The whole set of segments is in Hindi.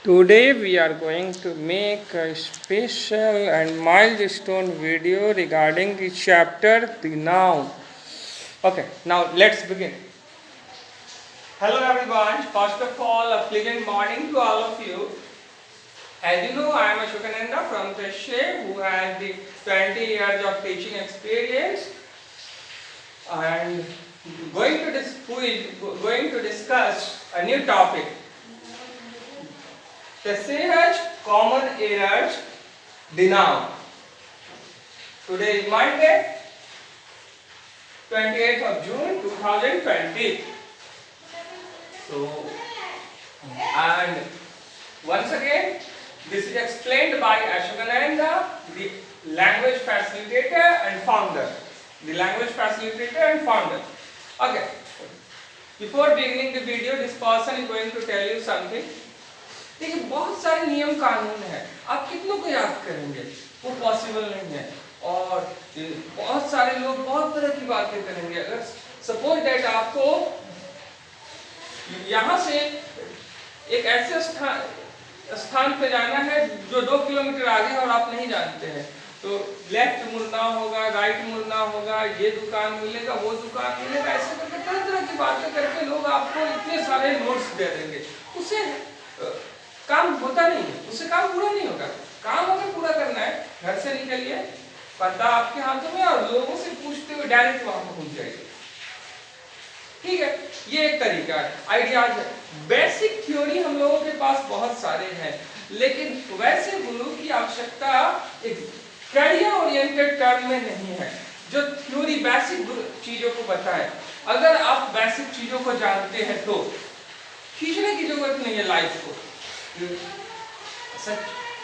Today we are going to make a special and milestone video regarding the chapter the noun. Okay, now let's begin. Hello everyone. First of all, a pleasant morning to all of you. As you know, I am Ashokananda from Teshe who has the 20 years of teaching experience and who is going to discuss a new topic. The common errors, the noun. Today is Monday, 28th of June 2020. And once again, this is explained by Ashokananda, the language facilitator and founder. The language facilitator and founder. Okay. Before beginning the video, this person is going to tell you something. देखिए बहुत सारे नियम कानून है, आप कितनों को याद करेंगे, वो पॉसिबल नहीं है। और बहुत सारे लोग बहुत तरह की बातें करेंगे। अगर सपोज दैट आपको यहाँ से एक ऐसे स्थान पे जाना है जो 2 किलोमीटर आगे है और आप नहीं जानते हैं, तो लेफ्ट मुड़ना होगा, राइट मुड़ना होगा, ये दुकान मिलेगा, वो दुकान मिलेगा, ऐसे करके तरह तरह की बातें करके लोग आपको इतने सारे नोट्स दे देंगे। उसे काम होता नहीं है, उससे काम पूरा नहीं होगा। काम अगर पूरा करना है, घर से निकलिए, पता आपके हाथों में और लोगों से पूछते हुए डायरेक्ट वहां पर पहुंच जाइए। ठीक है, ये एक तरीका है, आइडियाज है। बेसिक थ्योरी हम लोगों के पास बहुत सारे हैं, लेकिन वैसे गुरु की आवश्यकता एक कैरियर ओरिएंटेड टर्म में नहीं है, जो थ्योरी बेसिक चीजों को बताए। अगर आप बेसिक चीजों को जानते हैं तो खींचने की जरूरत नहीं है लाइफ को,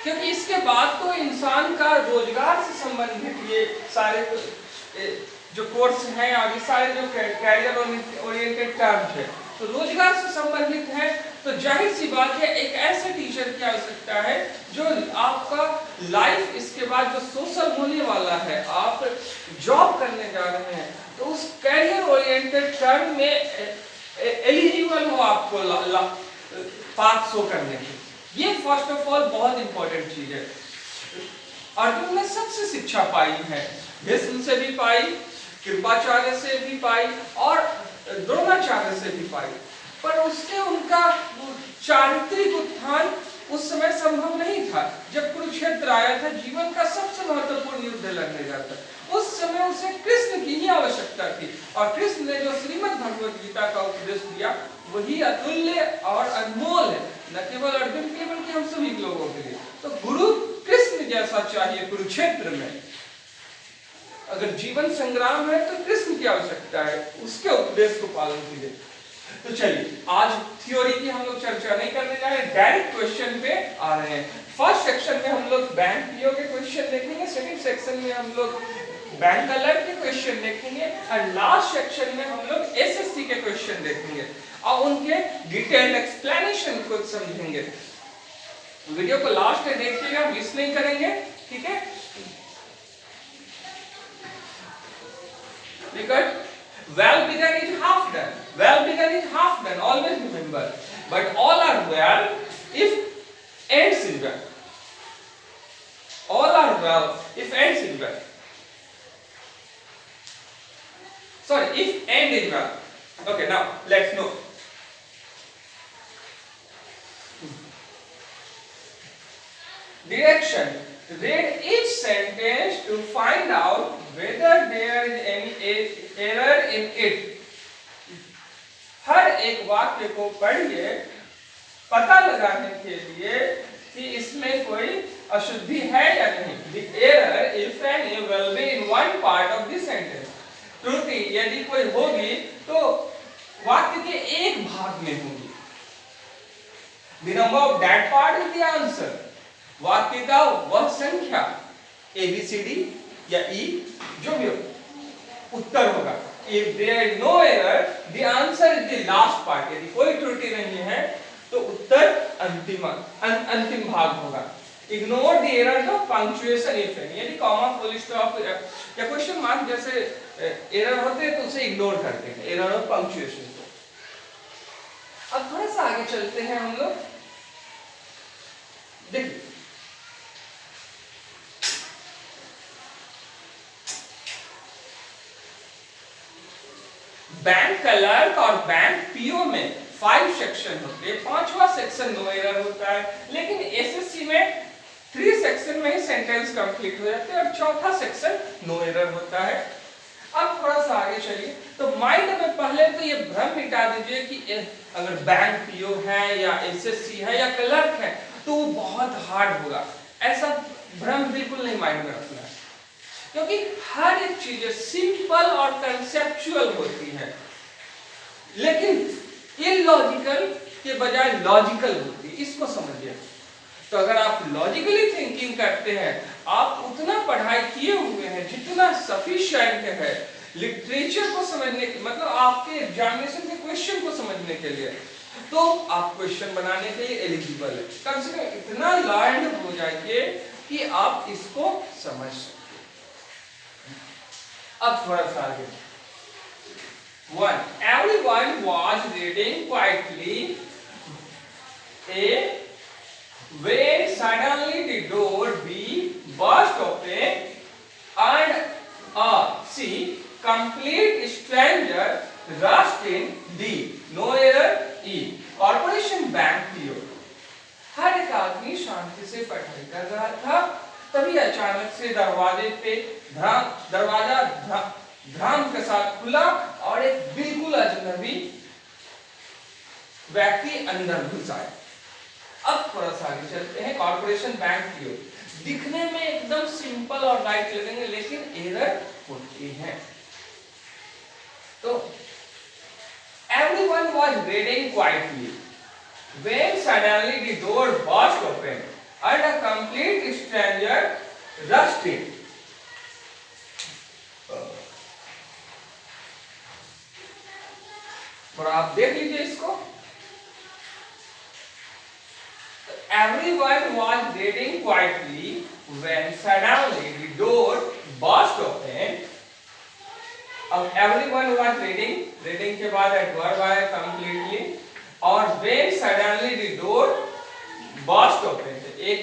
क्योंकि इसके बाद तो इंसान का रोजगार से संबंधित ये सारे जो कोर्स हैं और ये सारे जो कैरियर ओरिएंटेड टर्म्स है, तो रोजगार से संबंधित है। तो जाहिर सी बात है, एक ऐसे टीचर की आवश्यकता है जो आपका लाइफ इसके बाद जो सोशल होने वाला है, आप जॉब करने जा रहे हैं, तो उस कैरियर ओरिएंटेड टर्म में एलिजिबल हो आपको पाथ शो करने की। ये फर्स्ट ऑफ ऑल बहुत इंपॉर्टेंट चीज है। अर्जुन ने सबसे शिक्षा पाई है, भीष्म से भी पाई, कृपाचार्य से भी पाई और द्रोणाचार्य से भी पाई, पर उससे उनका चारित्रिक उत्थान उस समय संभव नहीं था। जब कुरुक्षेत्र आया था, जीवन का सबसे महत्वपूर्ण युद्ध लड़ने जाता, उस समय उसे कृष्ण की ही आवश्यकता थी, और कृष्ण ने जो श्रीमद् भगवद गीता का उपदेश दिया वही अतुल्य और अनमोल है, न केवल अर्जुन के लिए बल्कि हम सभी लोगों के लिए। तो गुरु कृष्ण जैसा चाहिए कुरुक्षेत्र में। अगर जीवन संग्राम है तो कृष्ण की आवश्यकता है, उसके उपदेश को पालन कीजिए। तो चलिए, आज थ्योरी की हम लोग चर्चा नहीं करने जा रहे, डायरेक्ट क्वेश्चन पे आ रहे हैं। फर्स्ट सेक्शन में हम लोग बैंक पीओ के क्वेश्चन देखेंगे, सेकंड सेक्शन में हम लोग बैंक अलर्ट के क्वेश्चन देखेंगे, और लास्ट सेक्शन में हम लोग एसएससी के क्वेश्चन देखेंगे और उनके डिटेल्ड एक्सप्लेनेशन को समझेंगे। वीडियो को लास्ट में देखिएगा, मिस नहीं करेंगे, ठीक है? Because well begun is half done. Well begun is half done. Always remember. But all are well if ends is well. All are well if ends is well. Sorry, if end is well. Okay, now let's know. Direction. Read each sentence to find out whether there is any error in it. हर एक वाक्य को पढ़िए, पता लगाने के लिए कि इसमें कोई अशुद्धि है या नहीं। The error, if any, will be in one part of the sentence. त्रुटि यदि कोई होगी तो वाक्य के एक भाग में होगी। The number of that part is the answer. वाक्य का वह संख्या ABCD या E जो भी हो, उत्तर होगा। If there is no error, the answer is the last part. यदि कोई त्रुटि नहीं है तो उत्तर अंतिम भाग होगा। Ignore the errors of punctuation if any. यदि कॉमा, फुल स्टॉप या क्वेश्चन मार्क जैसे एरर होते हैं तो उसे इग्नोर करते हैं, एरर ऑफ पंक्चुएशन को। अब थोड़ा सा आगे चलते हैं हम लोग। देखिए बैंक क्लर्क और बैंक पीओ में 5 सेक्शन होते हैं, 5वां सेक्शन नो एरर होता है, लेकिन एसएससी में 3 सेक्शन में ही सेंटेंस कंप्लीट हो जाते हैं और चौथा सेक्शन नो एरर होता है। अब थोड़ा सा आगे चलिए, तो माइंड में पहले तो ये भ्रम मिटा दीजिए कि अगर बैंक पीओ है या एसएससी है या क्लर्क है तो वो बहुत हार्ड होगा, ऐसा भ्रम बिल्कुल नहीं माइंड में रखना है, क्योंकि हर एक चीज सिंपल और कंसेप्चुअल होती है, लेकिन इलॉजिकल के बजाय लॉजिकल होती है, इसको समझिए। तो अगर आप लॉजिकली थिंकिंग करते हैं, आप उतना पढ़ाई किए हुए हैं जितना सफिशिएंट है लिटरेचर को समझने के, मतलब आपके एग्जामिनेशन के क्वेश्चन को समझने के लिए, तो आप क्वेश्चन बनाने के लिए एलिजिबल है। कम से कम इतना लर्न हो जाइए कि आप इसको समझ सकें। अब थोड़ा सा आगे, 1. Everyone was reading quietly. When suddenly the door burst open and a complete stranger rushed in. No error. Corporation Bank PO. हर एक आदमी शांति से पढ़ाई कर रहा था, तभी अचानक से दरवाजा ध्यान के साथ खुला और एक बिल्कुल अजनबी व्यक्ति अंदर घुस आया। अब थोड़ा सा आगे चलते हैं, कॉर्पोरेशन बैंक पीओ दिखने में एकदम सिंपल और लाइट लगेंगे, लेकिन एरर होती है। तो everyone was reading quietly when suddenly the door burst open and a complete stranger rushed in. और आप देख लीजिए इसको, everyone was reading quietly when suddenly the door burst open. अब everyone was reading के बाद adverb आया completely, और when suddenly the door burst open, एक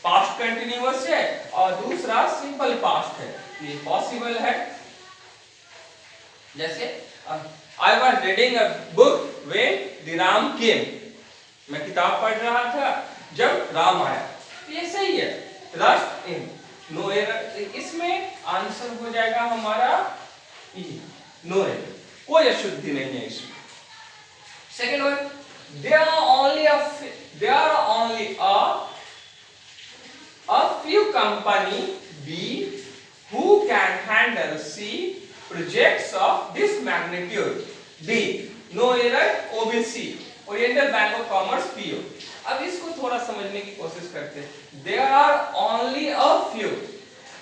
past continuous है और दूसरा simple past है, ये possible है। जैसे I was reading a book when the Ram came. मैं किताब पढ़ रहा था जब राम आया, ये सही है। Rushed in, no error, इसमें आंसर हो जाएगा हमारा E, no error, कोई अशुद्धि नहीं है इसमें। Second one, there are only a few company B who can handle C projects of this magnitude. D, no error, OBC, Oriental Bank of Commerce PO. अब इसको थोड़ा समझने की कोशिश करते हैं। There are only a few,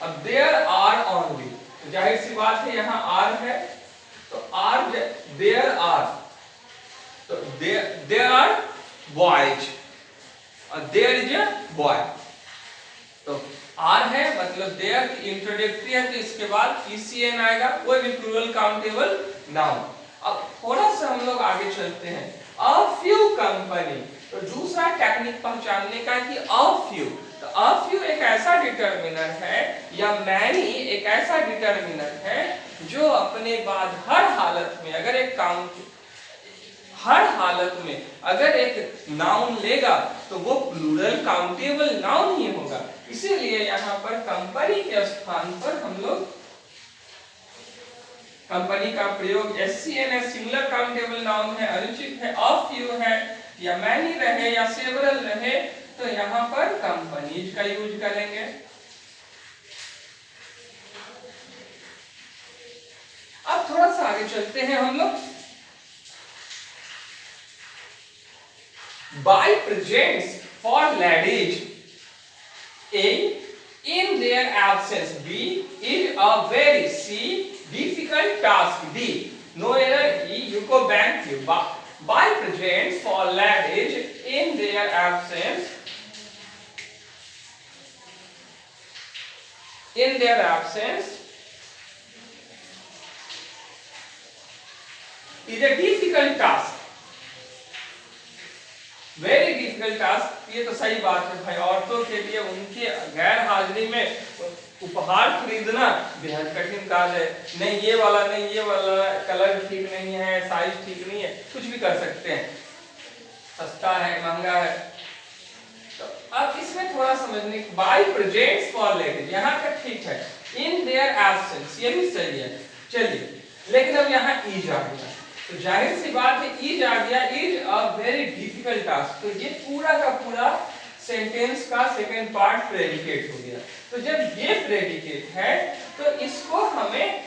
अब there are only, तो जाहिर सी बात है यहाँ R है, तो R there are, तो there are boys और there is a boy, तो R है मतलब there इंट्रोडक्टरी है, तो इसके बाद ECN आएगा, कोई भी प्लूरल काउंटेबल नाउन। अब थोड़ा सा हम लोग आगे चलते हैं, a few company, तो दूसरा टेक्निक पहचानने का कि a few, तो a few एक ऐसा डिटर्मिनर है या many एक ऐसा डिटर्मिनर है जो अपने बाद हर हालत में अगर एक नाउन लेगा तो वो प्लूरल काउंटेबल नाउन ही होगा। इसीलिए यहाँ पर कंपनी के स्थान पर हम लोग कंपनी का प्रयोग SCN है, सिंगुलर काउंटेबल नाउन है, अनुचित है, a few है या many रहे या several रहे, तो यहाँ पर कंपनीज का यूज करेंगे। अब थोड़ा सा आगे चलते हैं हम लोग, by presents for ladies A in their absence, B is a very difficult task, D no error, E UCO Bank Q. By presents for ladies in their absence is a difficult task, very difficult task. ये तो सही बात है भाई, औरतों के लिए उनके गैर हाजिरी में उपहार खरीदना बेहद कठिन कार्य है। नहीं ये वाला, नहीं ये वाला, कलर ठीक नहीं है, साइज ठीक नहीं है, कुछ भी कर सकते हैं, सस्ता है महंगा है। तो अब इसमें थोड़ा समझने की, बाय प्रेजेंट्स फॉर लेडीज यहाँ तक ठीक है, इन देयर एब्सेंस ये भी सही है, चलिए। लेकिन अब यहाँ ईज आ गया, तो जाहिर सी बात है ईज आ गया, is a very difficult task. तो ये पूरा का पूरा सेंटेंस का सेकंड पार्ट प्रेडिकेट हो गया। तो जब ये प्रेडिकेट है तो इसको हमें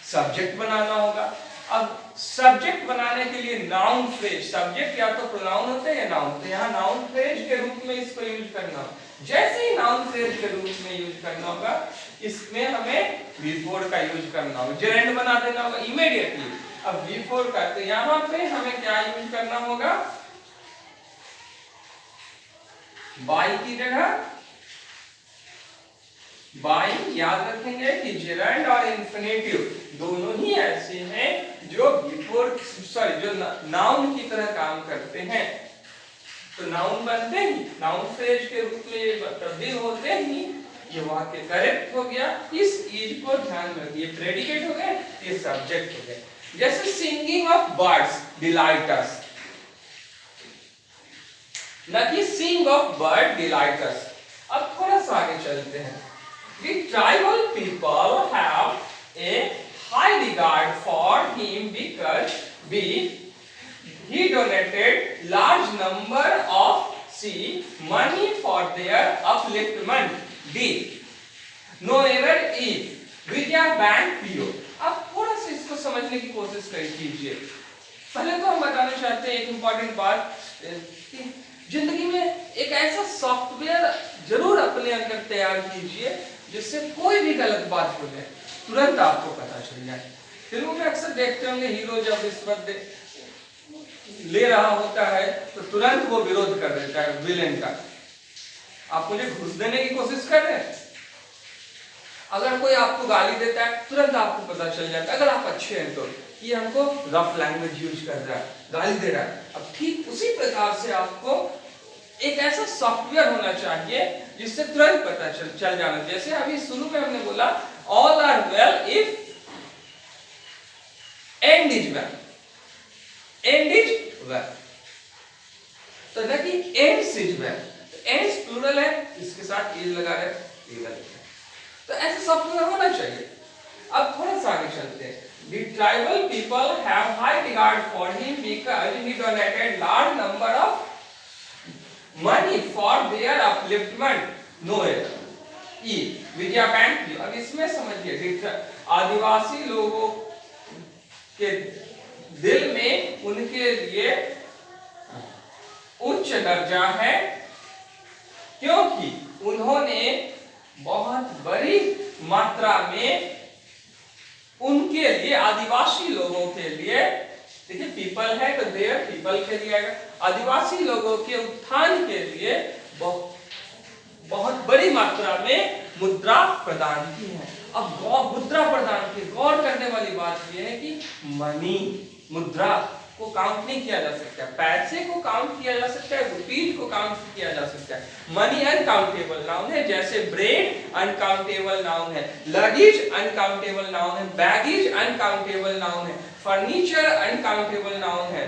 सब्जेक्ट बनाना होगा। अब सब्जेक्ट बनाने के लिए नाउन फ्रेज, सब्जेक्ट या तो प्रोनाउन होते हैं या नाउन, तो यहाँ नाउन फ्रेज के रूप में इसको यूज करना होगा। जैसे ही नाउन फ्रेज के रूप में यूज करना होगा, इसमें हमें V4 का यूज करना होगा, जेरेंड बना देना होगा इमीडिएटली। अब V4 का, तो यहाँ पे हमें क्या यूज करना होगा, बाई की जगह बाई। याद रखेंगे कि जेरेंड और इंफिनिटिव दोनों ही ऐसे हैं जो बिफोर सॉरी जो नाउन की तरह काम करते हैं। तो नाउन बनते ही, नाउन फ्रेज के रूप में ये तब्दील होते ही ये वाक्य करेक्ट हो गया। इस चीज को ध्यान में रखिए, प्रेडिकेट हो गए, ये सब्जेक्ट हो गए। जैसे सिंगिंग ऑफ बर्ड्स डिलाइट अस, न कि सिंग ऑफ बर्ड डिलाइट अस। अब थोड़ा सा आगे चलते हैं। The tribal people have a high regard for him because he donated large number of money for their upliftment. D. No error E. Vidya Bank PO. अब थोड़ा सा इसको समझने की कोशिश कीजिए। पहले तो हम बताना चाहते हैं एक इम्पॉर्टेंट बात कि जिंदगी में एक ऐसा सॉफ्टवेयर जरूर अपने अंदर तैयार कीजिए जिससे कोई भी गलत बात हो जाए तुरंत आपको पता चल जाए। फिल्मों में अक्सर देखते होंगे हीरो जब रिश्वत ले रहा होता है तो तुरंत वो विरोध कर देता है विलेन का, आप मुझे घूस देने की कोशिश कर रहे हैं। अगर कोई आपको गाली देता है तुरंत आपको पता चल जाता है, अगर आप अच्छे हैं तो ये हमको रफ लैंग्वेज यूज कर रहा है, गाली दे रहा है। अब ठीक उसी प्रकार से आपको एक ऐसा सॉफ्टवेयर होना चाहिए जिससे तुरंत पता चल जाना। जैसे अभी शुरू में हमने बोला all are well if end is well, end is well, तो ना कि ends is well, ends plural है, इसके साथ इज लगा रहे हैं, तो ऐसा सॉफ्टवेयर होना चाहिए। अब थोड़ा सा आगे चलते हैं। The tribal people have high regard for him because he donated large number of money for their upliftment. No error. E. Vidya bank. अब इसमें समझिए, आदिवासी लोगों के दिल में उनके लिए उच्च दर्जा है क्योंकि उन्होंने बहुत बड़ी मात्रा में उनके लिए, आदिवासी लोगों के लिए, देखिए पीपल है तो देयर पीपल के लिए आएगा, आदिवासी लोगों के उत्थान के लिए बहुत बड़ी मात्रा में मुद्रा प्रदान की है। अब मुद्रा प्रदान की, गौर करने वाली बात यह है कि मनी, मुद्रा को काउंट नहीं किया जा सकता, पैसे को काउंट किया जा सकता है, रुपीज को काउंट किया जा सकता है। मनी अनकाउंटेबल नाउन है, जैसे ब्रेड अनकाउंटेबल नाउन है, लगेज अनकाउंटेबल नाउन है, बैगेज अनकाउंटेबल नाउन है, फर्नीचर अनकाउंटेबल नाउन है,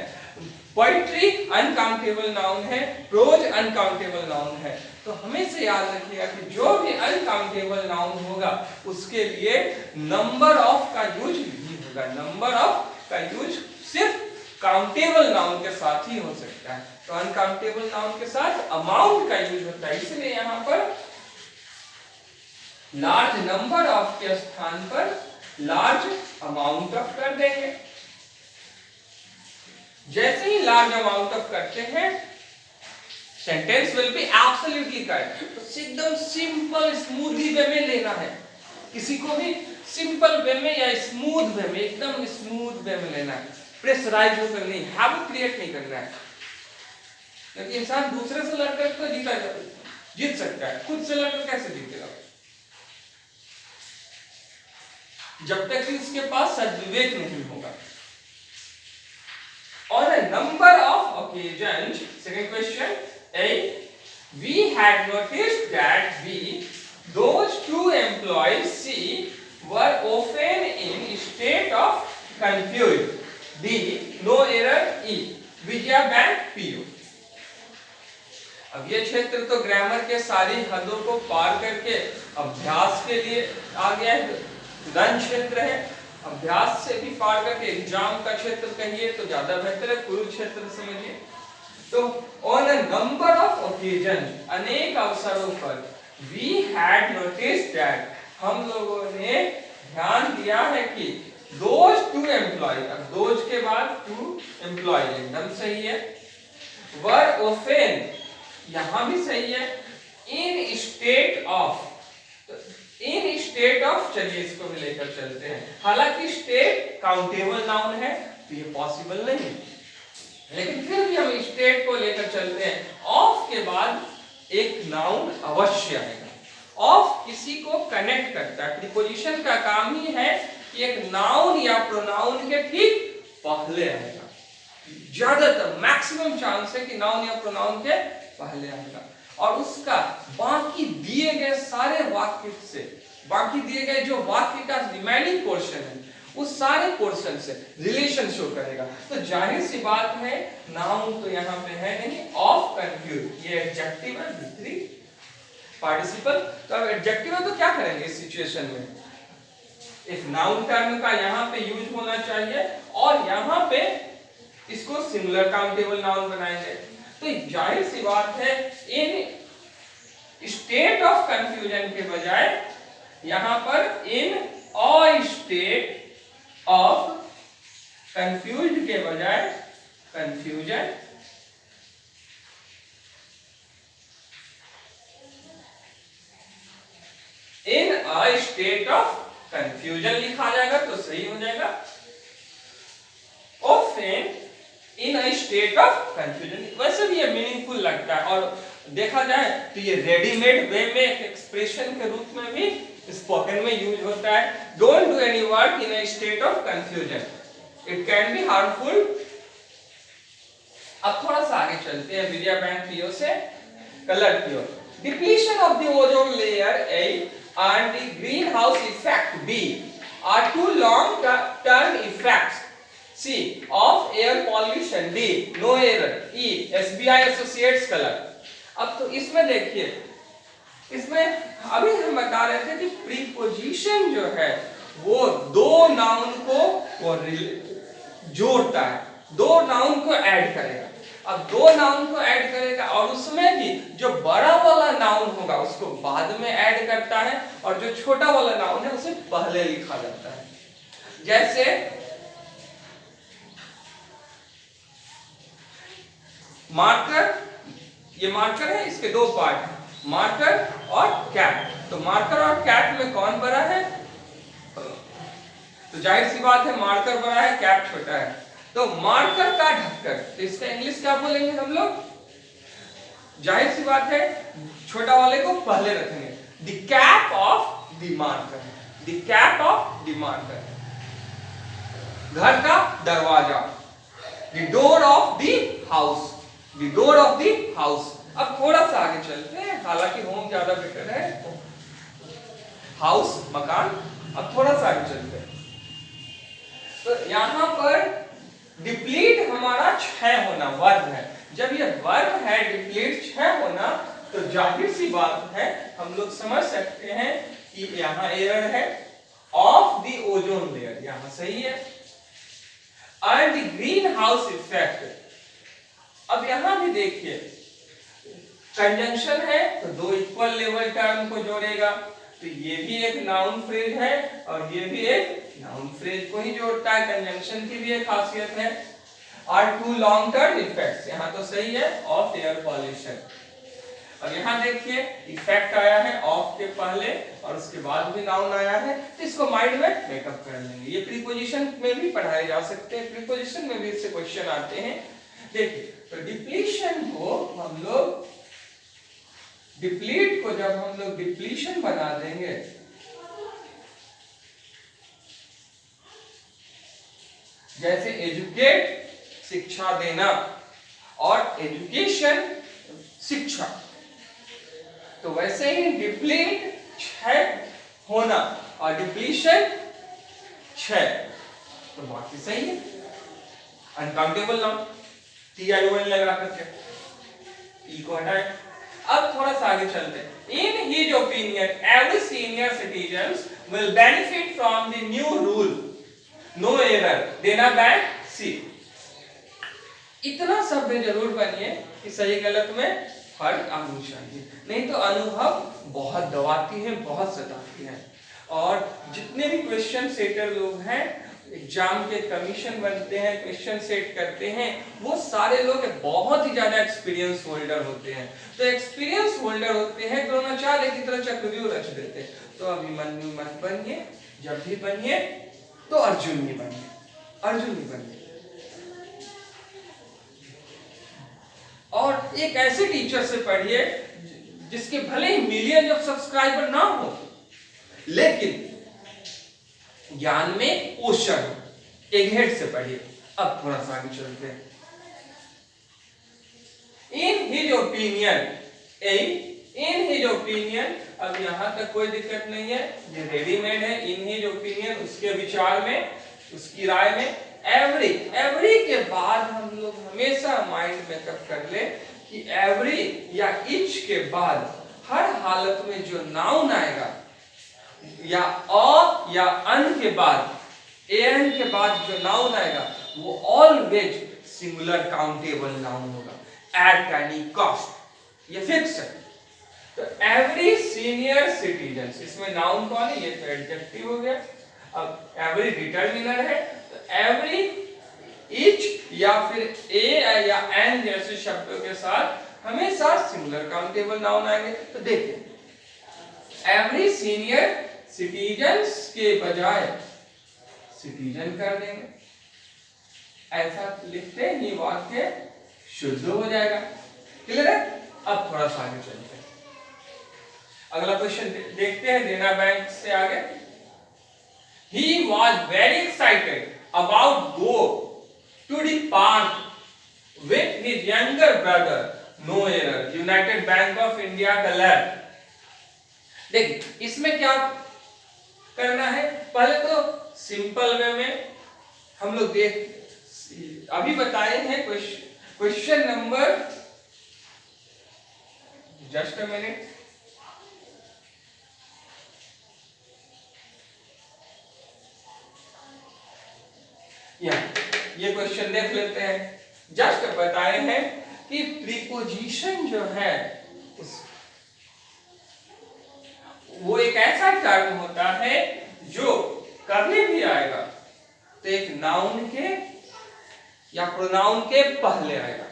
पोइट्री अनकाउंटेबल नाउन है, प्रोज अनकाउंटेबल नाउन है। तो हमेशा याद रखिएगा कि जो भी अनकाउंटेबल नाउन होगा उसके लिए नंबर ऑफ का यूज नहीं होगा। नंबर ऑफ का यूज सिर्फ काउंटेबल नाउन के साथ ही हो सकता है। तो अनकाउंटेबल नाउन के साथ अमाउंट का यूज होता है, इसलिए यहां पर लार्ज नंबर ऑफ के स्थान पर लार्ज अमाउंट ऑफ कर देंगे। जैसे ही लार्ज अमाउंट ऑफ करते हैं sentence will be absolutely correct. तो एकदम सिंपल स्मूथली वे में लेना है, किसी को भी सिंपल वे में या स्मूथ वे में, एकदम स्मूथ वे में लेना है, प्रेशराइज होकर नहीं, हैबिट क्रिएट नहीं करना है। क्योंकि इंसान दूसरे से लड़कर तो जीत सकता है, खुद से लड़कर कैसे जीतेगा जब तक कि उसके पास सद्विवेक नहीं होगा। On a number of occasions, second question, A, we had noticed that those two employees C were often in state of confusion. D, no error. E, Vijaya bank PU. अब ये क्षेत्र तो ग्रामर के सारी हदों को पार करके अभ्यास के लिए आ गया है, गण क्षेत्र है। अभ्यास से भी पार करके एग्जाम का क्षेत्र कहिए तो ज्यादा बेहतर है, कुरुक्षेत्र समझिए। तो on a number of occasion, अनेक अवसरों पर, वी हैड नोटिस्ड दैट, हम लोगों ने ध्यान दिया है कि दोज टू एम्प्लॉय, अब दोज के बाद टू एम्प्लॉय एकदम सही है, वर ऑफेन, यहां भी सही है, इन state of, in state of, चलिए इसको भी लेकर चलते हैं। हालांकि स्टेट काउंटेबल नाउन है तो ये पॉसिबल नहीं, लेकिन फिर भी हम स्टेट को लेकर चलते हैं। ऑफ के बाद एक नाउन अवश्य आएगा। ऑफ किसी को कनेक्ट करता है, प्रीपोजिशन का काम ही है कि एक नाउन या प्रोनाउन के ठीक पहले आएगा। ज्यादातर मैक्सिमम चांस है कि नाउन या प्रोनाउन के पहले आएगा, और उसका बाकी दिए गए सारे वाक्य से, बाकी दिए गए जो वाक्य का रिमेनिंग पोर्शन है उस सारे पोर्शन से रिलेशन शो करेगा। तो जाहिर सी बात है नाउन तो यहाँ पे है नहीं, ऑफ कंफ्यूज, ये एडजेक्टिव है, दूसरी पार्टिसिपल। तो अब एडजेक्टिव है तो क्या करेंगे इस सिचुएशन में, एक नाउन टर्म का यहाँ पे यूज होना चाहिए और यहाँ पे इसको सिंगुलर काउंटेबल नाउन बनाएंगे। तो जाहिर सी बात है इन स्टेट ऑफ कंफ्यूजन के बजाय यहां पर इन अ स्टेट ऑफ कंफ्यूज्ड के बजाय confusion, in a state of confusion लिखा जाएगा तो सही हो जाएगा। Often in a state of confusion, वैसे भी ये मीनिंगफुल लगता है और देखा जाए तो ये रेडीमेड वे में एक एक्सप्रेशन के रूप में भी स्पोकन में यूज होता है। Don't do any work in a state of confusion, it can be harmful. अब थोड़ा सा आगे चलते हैं विजया बैंक पीओ से colour PO. Depletion of the ozone layer A and the greenhouse effect B are two long term effects C of air pollution, D no error, E SBI associates color। अब तो इसमें देखिए, इसमें अभी हम बता रहे थे कि प्रीपोजिशन जो है वो दो नाउन को जोड़ता है, दो नाउन को ऐड करेगा। अब दो नाउन को ऐड करेगा और उसमें भी जो बड़ा वाला नाउन होगा उसको बाद में ऐड करता है और जो छोटा वाला नाउन है उसे पहले लिखा जाता है। जैसे मार्कर, ये मार्कर है, इसके दो पार्ट हैं, मार्कर और कैट। तो मार्कर और कैट में कौन बड़ा है, तो जाहिर सी बात है मार्कर बड़ा है, कैट छोटा है। तो मार्कर का ढक्कन, तो इसका इंग्लिश क्या बोलेंगे हम लोग, जाहिर सी बात है छोटा वाले को पहले रखेंगे, the cap of the marker, the cap of the marker. घर का दरवाजा, the door of the house, the door of the house. अब थोड़ा सा आगे चलते हैं, हालांकि होम ज्यादा बेटर है, हाउस मकान। अब थोड़ा सा आगे चलते हैं, तो यहां पर डिप्लीट हमारा क्षय होना वर्ब है। जब ये वर्ब है डिप्लीट क्षय होना, तो जाहिर सी बात है हम लोग समझ सकते हैं कि यहां एरर है, ऑफ द ओजोन लेयर यहां सही है, and the green house effect. अब यहां भी देखिए कंजंक्शन है तो दो इक्वल लेवल टर्म को जोड़ेगा, तो ये भी एक नाउन फ्रेज है और ये भी एक नाउन फ्रेज को ही जोड़ता है, कंजंक्शन की भी एक खासियत है। और टू लॉन्ग टर्म इफेक्ट्स, यहाँ तो सही है, ऑफ एयर पॉल्यूशन। अब यहाँ देखिए इफेक्ट आया है ऑफ के पहले और उसके बाद भी नाउन आया है, तो इसको माइंड में मेकअप कर लेंगे। ये प्रीपोजिशन में भी पढ़ाए जा सकते हैं, प्रीपोजिशन में भी इससे क्वेश्चन आते हैं। देखिए तो डिप्लीशन को हम लोग, डिप्लीट को जब हम लोग डिप्लीशन बना देंगे, जैसे एजुकेट शिक्षा देना, और एजुकेशन शिक्षा। तो वैसे ही डिप्लीट क्षय होना और डिप्लीशन क्षय, तो बाकी सही है। अनकाउंटेबल नाउन TION लगा करके ई को हटाए। अब थोड़ा सा आगे चलते हैं। In his opinion every senior citizen will benefit from the new rule, no error, Dena Bank सी। इतना सभ्य जरूर बनिए कि सही गलत में फर्क आना चाहिए, नहीं तो अनुभव बहुत दबाती है, बहुत सताती है। और जितने भी क्वेश्चन सेटर लोग हैं, एग्जाम के कमीशन बनते हैं, क्वेश्चन सेट करते हैं, वो सारे लोग बहुत ही ज्यादा एक्सपीरियंस होल्डर होते हैं। तो एक्सपीरियंस होल्डर होते हैं, द्रोणाचार्य की तरह चक्रव्यूह रच देते हैं। तो अभिमन्यु मत बनिए, जब भी बनिए तो अर्जुन ही बनिए, अर्जुन ही बनिए। और एक ऐसे टीचर से पढ़िए जिसके भले ही मिलियन ऑफ सब्सक्राइबर ना हो, लेकिन ज्ञान में ओशन हो। एक हेड से पढ़िए। अब थोड़ा सा आगे चलते हैं। इन हिज ओपिनियन, अब यहां तक कोई दिक्कत नहीं है, ये रेडीमेड है। इन हिज ओपिनियन, उसके विचार में, उसकी राय में। एवरी के बाद हम लोग हमेशा माइंड में कब कर ले कि एवरी या इच के बाद हर हालत में जो नाउन आएगा, या अ या अन के बाद, एन के बाद जो नाउन आएगा, वो ऑलवेज सिंगुलर काउंटेबल नाउन होगा, एट एनी कॉस्ट, ये फिक्स है। तो एवरी सीनियर सिटीजन, इसमें नाउन कौन है? ये तो एडजेक्टिव हो गया। अब एवरी डिटरमिनर है, तो एवरी, इच या फिर ए या एन जैसे शब्दों के साथ हमेशा सिंगुलर काउंटेबल नाउन आएंगे। तो देखिए, एवरी सीनियर सिटीजन्स के बजाय सिटीजन कर देंगे, ऐसा लिखते ही वाक्य शुद्ध हो जाएगा। क्लियर है? अब थोड़ा सा आगे चलते हैं। अगला क्वेश्चन देखते हैं, देना बैंक से आगे। He was very excited about go to the park with his younger brother, no error, United Bank of India का लैब। देखिए इसमें क्या करना है, पहले तो सिंपल वे में हम लोग अभी बताए हैं question number, just a minute, ये क्वेश्चन देख लेते हैं। जस्ट बताए हैं कि प्रीपोजिशन जो है वो एक ऐसा टर्म होता है जो कभी भी आएगा तो एक नाउन के या प्रोनाउन के पहले आएगा।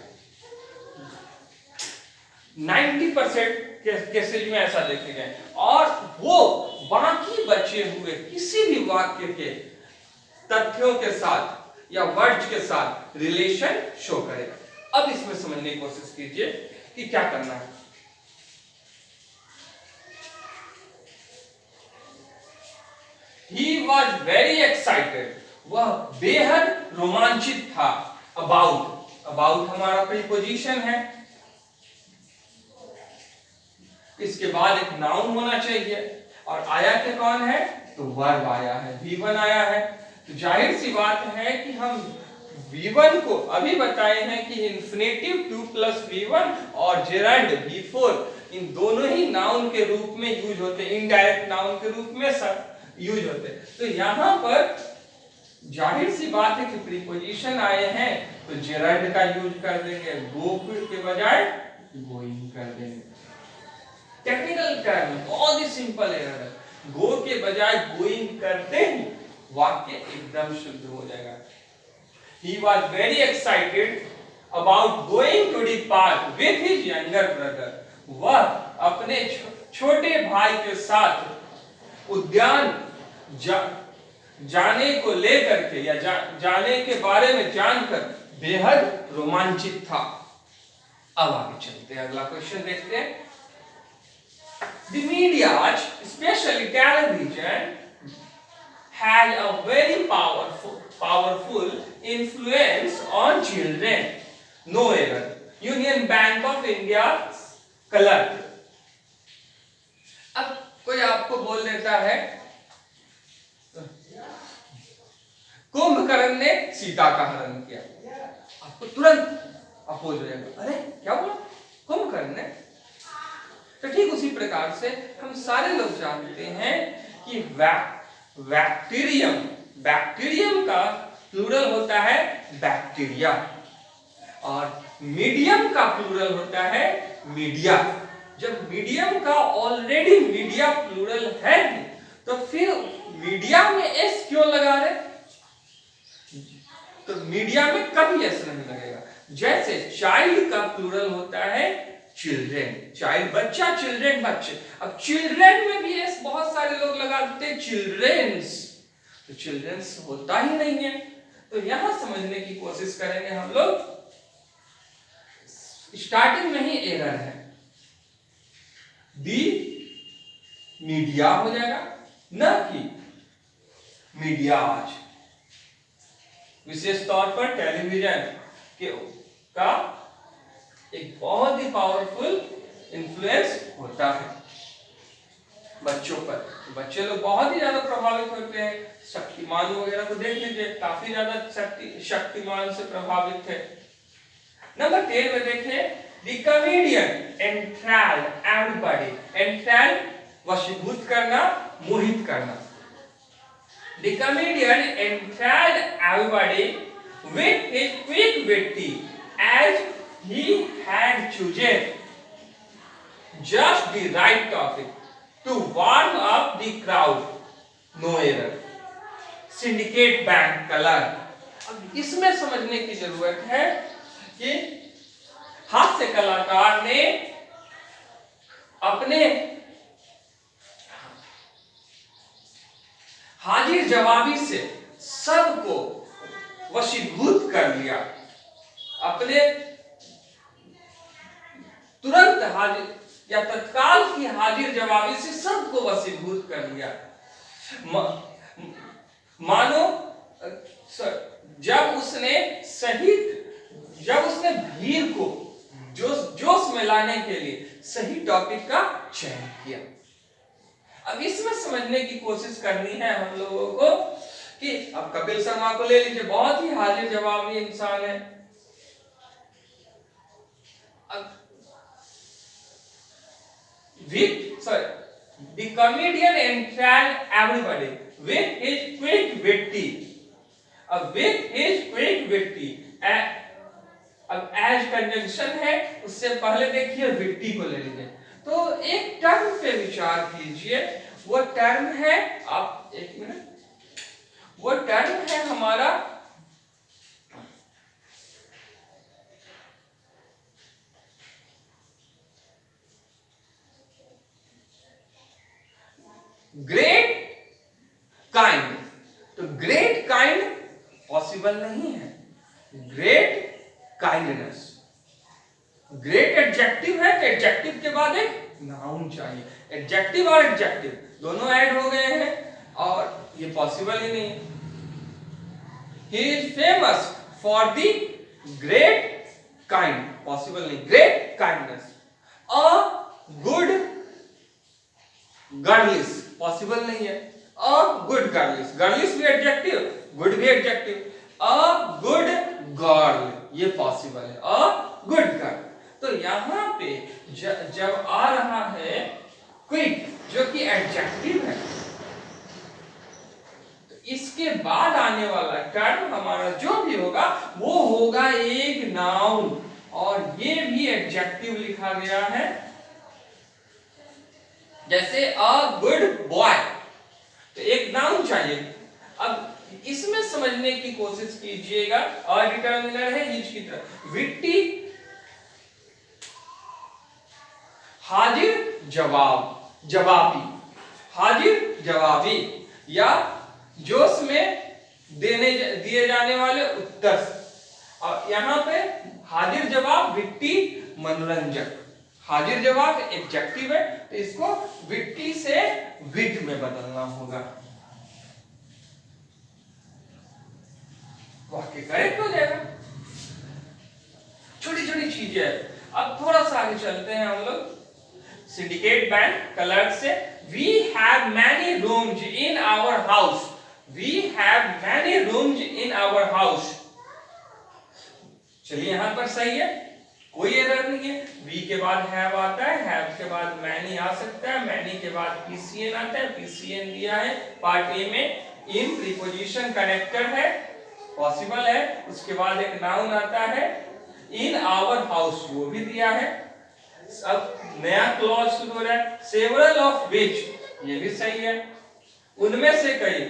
90% केसेज में ऐसा देखे गए, और वो बाकी बचे हुए किसी भी वाक्य के तथ्यों के साथ या वर्ड्स के साथ रिलेशन शो करेगा। अब इसमें समझने की कोशिश कीजिए कि क्या करना है। He was very excited, वह बेहद रोमांचित था। about हमारा प्रीपोजिशन है, इसके बाद एक नाउन होना चाहिए, और आया क्या कौन है? तो वर्ब आया है, V1 आया है। तो जाहिर सी बात है कि हम V1 को अभी बताए हैं कि इंफिनिटिव 2 + V1 और जेरंड V4 इन दोनों ही नाउन के रूप में यूज होते हैं, इनडायरेक्ट नाउन के रूप में यूज होते हैं। तो यहाँ पर जाहिर सी बात है कि प्रीपोजिशन आए हैं तो जेरंड का यूज कर देंगे, गो के बजाय गोइंग कर देंगे। टेक्निकल टर्म बहुत ही सिंपल है, गो के बजाय गोइंग करते ही वाक्य एकदम शुद्ध हो जाएगा। He was very excited about going to the park with his younger brother. वह अपने छोटे भाई के साथ उद्यान जाने को लेकर के या जाने के बारे में जानकर बेहद रोमांचित था। अब आगे चलते हैं, अगला क्वेश्चन देखते हैं। The media, especially television, has a very powerful influence on children. No error. Union Bank of India clerk. अब कोई आपको बोल देता है कुंभकर्ण ने सीता का हरण किया, आपको तुरंत अपोज हो जाएगा, अरे क्या बोला, कुंभकर्ण ने। तो ठीक उसी प्रकार से हम सारे लोग जानते हैं कि बैक्टीरियम का प्लूरल होता है बैक्टीरिया, और मीडियम का प्लूरल होता है मीडिया। जब मीडियम का ऑलरेडी मीडिया प्लूरल है तो फिर मीडिया में एस क्यों लगा रहे, तो मीडिया में कभी एस नहीं लगेगा। जैसे चाइल्ड का प्लूरल होता है चिल्ड्रेन, चाइल्ड बच्चा, चिल्ड्रेन बच्चे। अब चिल्ड्रेन में भी एस बहुत सारे लोग लगा देते हैं चिल्ड्रेन्स, तो चिल्ड्रेन्स होता ही नहीं है। तो यहां समझने की कोशिश करेंगे हम लोग, स्टार्टिंग में ही एरर है, बी मीडिया हो जाएगा, न कि मीडियाज। विशेष तौर पर टेलीविजन का एक बहुत ही पावरफुल इन्फ्लुएंस होता है बच्चों पर। बच्चे लोग बहुत ही ज्यादा प्रभावित होते हैं, शक्तिमान वगैरह को देख लीजिए, काफी ज्यादा शक्तिमान से प्रभावित है। नंबर 10 में देखें, The comedian enthralled everybody. Enthralled वशीभूत करना, मोहित करना। The comedian enthralled everybody with his quick witty, as he had chosen just the right topic to warm up the crowd. No error. Syndicate Bank clerk. अब इसमें समझने की जरूरत है कि हास्य कलाकार ने अपने हाजिर जवाबी से सबको वशीभूत कर लिया, अपने तुरंत हाजिर या तत्काल की हाजिर जवाबी से सबको वशीभूत कर लिया। मानो जब उसने भीड़ को जोश में लाने के लिए सही टॉपिक का चयन किया। अब इसमें समझने की कोशिश करनी है हम लोगों को कि अब कपिल शर्मा को ले लीजिए, बहुत ही हाजिर जवाबी इंसान है। The comedian enthralled everybody with his quick witty. With his quick witty. अब एज कंजंक्शन है, उससे पहले देखिए विट्टी को ले लीजिए। तो एक टर्म पे विचार कीजिए, वो टर्म है, आप एक मिनट, वो टर्म है हमारा ग्रेट काइंड। तो ग्रेट काइंड पॉसिबल नहीं है, ग्रेट काइंडनेस। ग्रेट एडजेक्टिव है तो एडजेक्टिव के बाद एक नाउन चाहिए, एडजेक्टिव और एडजेक्टिव दोनों ऐड हो गए हैं और ये पॉसिबल ही नहीं। He is famous for the great kind, possible नहीं, great kindness. A good girlish, possible नहीं है, अ गुड गर्लिश, गर्लिश भी एडजेक्टिव, गुड भी एडजेक्टिव। अ गुड गर्ल, ये पॉसिबल है, अ गुड गर्ल। तो यहां पे जब आ रहा है क्विक जो कि एडजेक्टिव है, तो इसके बाद आने वाला टर्म हमारा जो भी होगा वो होगा एक नाउन, और ये भी एडजेक्टिव लिखा गया है। जैसे अ गुड बॉय, तो एक नाउन चाहिए। अब इसमें समझने की कोशिश कीजिएगा, डिटर्मिनर है इज की तरह, विट्टी हाजिर जवाबी, हाजिर जवाबी या जोश में दिए जाने वाले उत्तर। और यहाँ पे हाजिर जवाब, विट्टी मनोरंजक। हाजिर जवाब एडजेक्टिव है तो इसको विट्टी से विट में बदलना होगा। वाक्य करेक्ट हो जाएगा। छोटी छोटी चीजें है। अब थोड़ा सा आगे चलते हैं हम लोग सिंडिकेट बैंक कलर्क से। We have many rooms in our house, we have many rooms in our house. चलिए यहां पर सही है, कोई एरर नहीं है। वी के बाद हैव आता है, हैव के बाद मैनी आ सकता है, मैनी के बाद पीसीएन आता है, पीसीएन दिया है पार्ट ए में। इन प्रीपोजिशन कनेक्टर है, पॉसिबल है। उसके बाद एक नाउन आता है इन आवर हाउस, वो भी दिया है। अब नया क्लॉज शुरू हो रहा है, सेवरल ऑफ विच, ये भी सही है। उनमें से कई,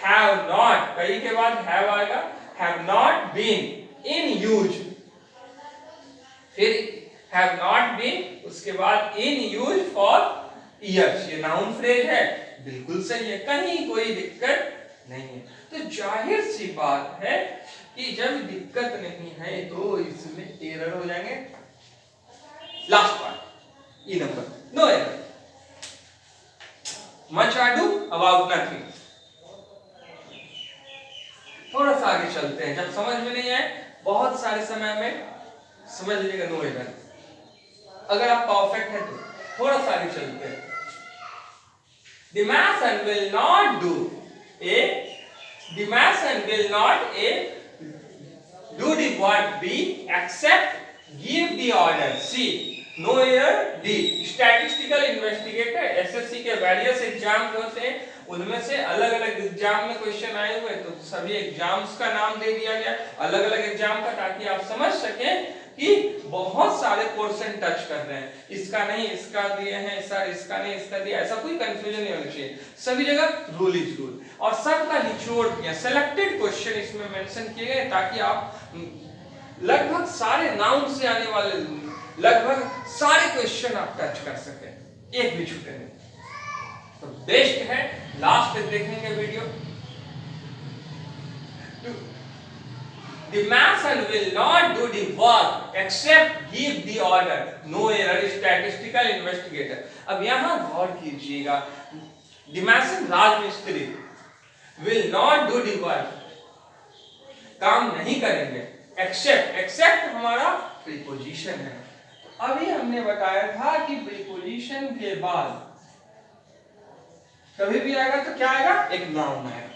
हैव नॉट, कई के बाद हैव आएगा, have not been in use, फिर हैव नॉट बीन, उसके बाद इन यूज फॉर ईयर्स, ये नाउन फ्रेज है, बिल्कुल सही है, कहीं कोई दिक्कत नहीं है। तो जाहिर सी बात है कि जब दिक्कत नहीं है तो इसमें एरर हो जाएंगे। लास्ट पार्ट ई नंबर, नो एरर। मच आडू अबाउट नथिंग। थोड़ा सा आगे चलते हैं, जब समझ में नहीं आए बहुत सारे समय में समझ लीजिएगा नो एरर। अगर आप परफेक्ट है तो थोड़ा सा आगे चलते हैं। The mason will not do a, the mason will not a do the work B except give the order C, no error D। Statistical investigator SSC के वेरियस एग्जाम जो होते हैं उनमें से अलग अलग एग्जाम में क्वेश्चन आए हुए, तो सभी एग्जाम्स का नाम दे दिया गया अलग अलग एग्जाम का, ताकि आप समझ सकें कि बहुत सारे पोर्शन टच कर रहे हैं। इसका नहीं इसका दिए हैं सर, इसका नहीं इसका दिया, ऐसा कोई कंफ्यूजन नहीं होना चाहिए। सभी जगह रूल इज रूल, और सबका निचोड़ दिया, सेलेक्टेड क्वेश्चन इसमें मेंशन किए गए ताकि आप लगभग सारे नाउन से आने वाले लगभग सारे क्वेश्चन आप टच कर सके, एक भी छूटे नहीं। तो बेस्ट है, लास्ट तक देखेंगे video. The mason will not do the work except give the order, no error, statistical investigator। अब यहां गौर कीजिएगा, the mason राजमिस्त्री will not do the work, काम नहीं करेंगे, except हमारा प्रीपोजिशन है। अभी हमने बताया था कि प्रीपोजिशन के बाद कभी भी आएगा तो क्या आएगा, एक नाउन आएगा।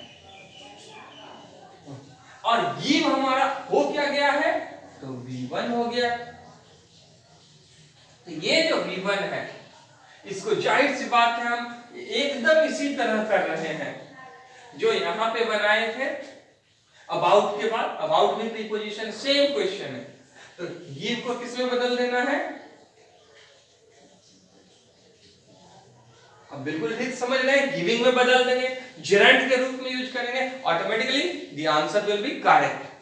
और गिव हमारा हो क्या गया है, तो V1 हो गया। तो ये जो V1 है इसको जाहिर सी बात है हम एकदम इसी तरह कर रहे हैं जो यहां पे बनाए थे। अबाउट के बाद, अबाउट में प्रीपोजिशन, सेम क्वेश्चन है, तो गिव को किस में बदल देना है। अब बिल्कुल ठीक समझ रहे हैं, गिविंग में बदल देंगे, जेरेंट के रूप में यूज करेंगे, automatically the answer will be correct.